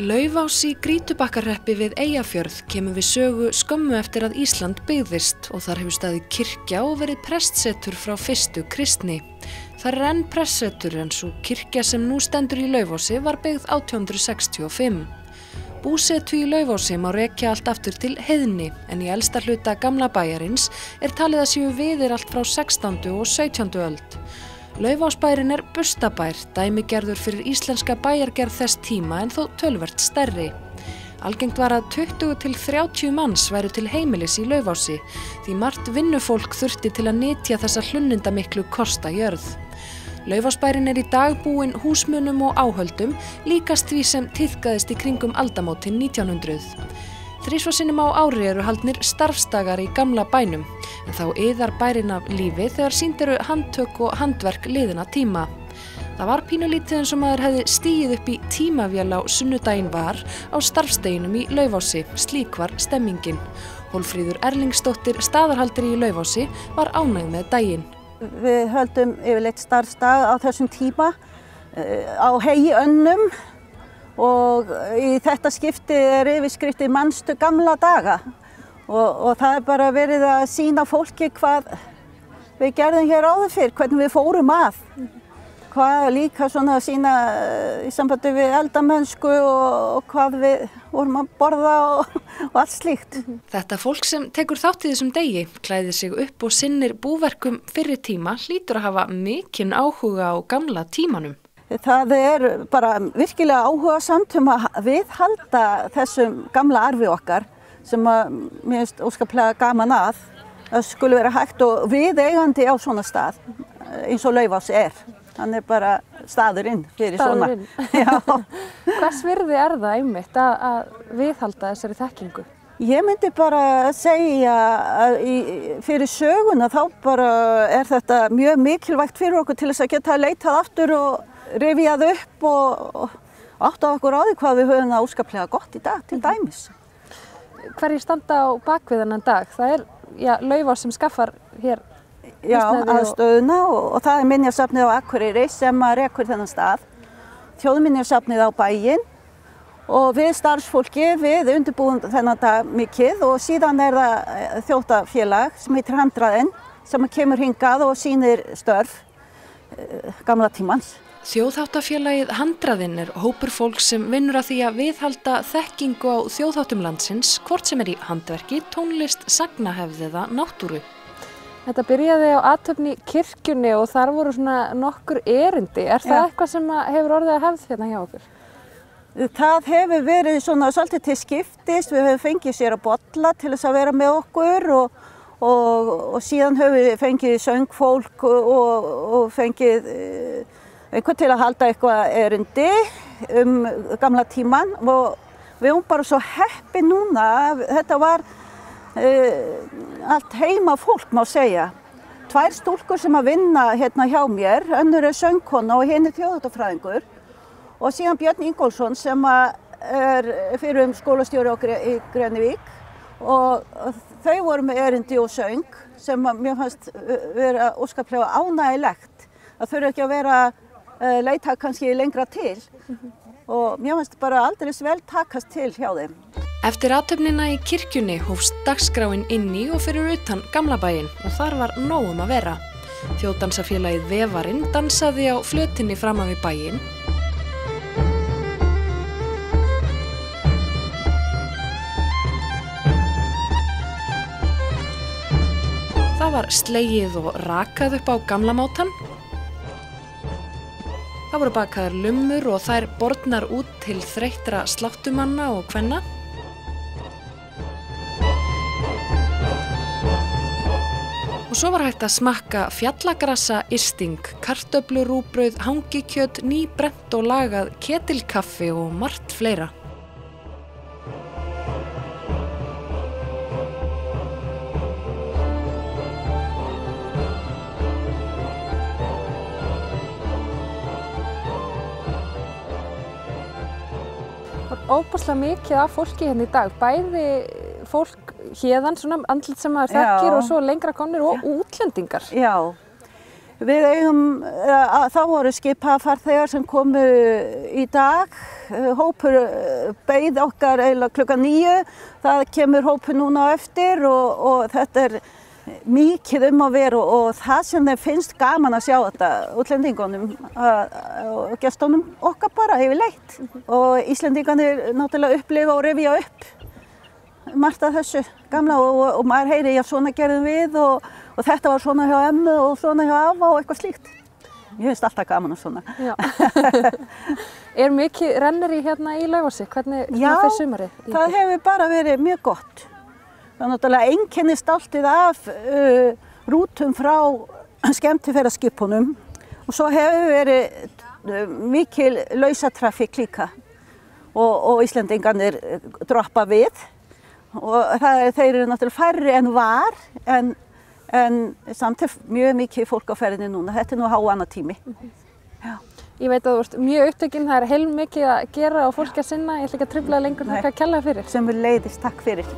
Laufás í Grýtubakkahreppi við Eyjafjörð kemur við sögu skömmu eftir að Ísland byggðist og þar hefur staðið kirkja og verið prestsetur frá fyrstu kristni. Þar enn prestsetur en sú kirkja sem nú stendur í Laufási var byggð 1865. Búsetu í Laufási má rekja allt aftur til heiðni en í elsta hluta gamla bæjarins talið að séu viðir allt frá 16. og 17. öld. Laufásbærinn bustabær, dæmigerður fyrir íslenska bæjargerð þess tíma en þó töluvert stærri. Algengt var að 20 til 30 manns væru til heimilis í Laufási því margt vinnufólk þurfti til að nytja þessa hlunnindamiklu kosta jörð. Laufásbærinn í dag búinn húsmunum og áhöldum líkast því sem tíðkaðist í kringum aldamótin 1900. Þrisvar sinnum á ári eru haldnir starfsdagar í gamla bænum, en þá iðar bærinn af lífi þegar sýnd eru handtök og handverk liðinna tíma. Það var pínulítið eins og maður hefði stigið upp í tímavél á sunnudaginn var á starfsdeginum í Laufási, slík var stemmingin. Hólfríður Erlingsdóttir, staðarhaldari í Laufási, var ánægð með daginn. Við höldum yfirleitt starfsdag á þessum tíma á Heyönnum. Og í þetta skipti yfirskriftin manstu gamla daga og það bara verið að sýna fólki hvað við gerðum hér áður fyrr, hvernig við fórum að. Hvað líka svona að sýna í sambandi við eldamennsku og hvað við vorum að borða og allt slíkt. Þetta fólk sem tekur þátt í þessum degi, klæðir sig upp og sinnir búverkum fyrri tíma hlýtur að hafa mikinn áhuga á gamla tímanum. Það bara virkilega áhugasamt að viðhalda þessum gamla arfi okkar sem mér finnst óskaplega gaman að skuli vera hægt og viðeigandi á svona stað eins og Laufás Hann bara staðurinn fyrir svona. Hvers virði það einmitt að viðhalda þessari þekkingu? Ég myndi bara segja að fyrir söguna þá bara þetta mjög mikilvægt fyrir okkur til þess að geta leitað aftur og rifjað upp og átta okkur á því hvað við höfum það óskaplega gott í dag til dæmis. Hverjir standa á bakvið þennan dag? Það Laufás sem skaffar hér aðstöðuna og það minjasafnið á Akureyri sem rekur þennan stað. Þjóðminjasafnið á bæinn og við starfsfólki við undirbúum þennan dag mikið og síðan það þjóðtafélag sem heitir Handraðinn sem kemur hingað og sýnir störf gamla tímans. Þjóðháttafélagið Handraðinn hópur fólks sem vinnur að því að viðhalda þekkingu á þjóðháttum landsins, hvort sem í handverki, tónlist, sagnahefð eða náttúru. Þetta byrjaði á athöfn í kirkjunni og þar voru svona nokkur erindi. Það eitthvað sem hefur orðið að hefð hérna hjá okkur? Það hefur verið svona svolítið til skiptis, við höfum fengið sér að bolla til þess að vera með okkur og síðan höfum við fengið söngfólk og fengið einhvern til að halda eitthvað erindi gamla tíman og við erum bara svo heppin núna. Þetta var allt heima fólk má segja. 2 stúlkur sem að vinna hérna hjá mér, önnur söngkona og hinn þjóðháttafræðingur og síðan Björn Ingólfsson sem fyrir skólastjóri í Grenivík og þau voru með erindi og söng sem mér fannst vera óskaplega ánægilegt. Það þurfi ekki að vera leita kannski lengra til og mér finnst bara aldrei vel takast til hjá þeim. Eftir athöfnina í kirkjunni hófst dagskráin inni og fyrir utan gamla bæinn og þar var nóg að vera. Þjóðdansafélagið Vefarinn dansaði á flötinni framan við bæinn. Það var slegið og rakað upp á gamla mátann. Það voru bakaðar lummur og þær bornar út til þreyttra sláttumanna og kvenna. Og svo var hægt að smakka fjallagrassa ysting, kartöflurúbrauð, hangikjöt, nýbrennt og lagað ketilkaffi og margt fleira. Óbúslega mikið af fólki hérna í dag, bæði fólk héðan, svona andlit sem maður þekkir og svo lengra komnir og útlendingar. Já, Við eigum, þá voru skipafarþegar sem komu í dag, hópur beið okkar eiginlega klukkan 9, það kemur hópur núna á eftir og þetta er mikið að vera og það sem þeim finnst gaman að sjá þetta, útlendingunum og gestunum okkar bara yfirleitt. Og Íslendingarnir náttúrulega upplifa og rifja upp margt af þessu gamla og maður heyri, já svona gerðum við og þetta var svona hjá Emmu og svona hjá Afa og eitthvað slíkt. Ég finnst alltaf gaman og svona. Já. Mikið rennir hérna í Laufási? Hvernig fer sumarið? Já, það hefur bara verið mjög gott. Það er náttúrulega einkennist áltið af rútum frá skemmtiferðaskipunum og svo hefur verið mikil lausatrafík líka og Íslendingarnir droppa við og þeir eru náttúrulega færri en var en samt er mjög mikið fólk á ferðinni núna. Þetta er nú háannatími. Já. Ég veit að þú ert mjög upptekin, það er heilmikið að gera og fólk að sinna. Ég ætla ekki að trufla lengur, þakka kærlega fyrir. Sem við leiðist, takk fyrir.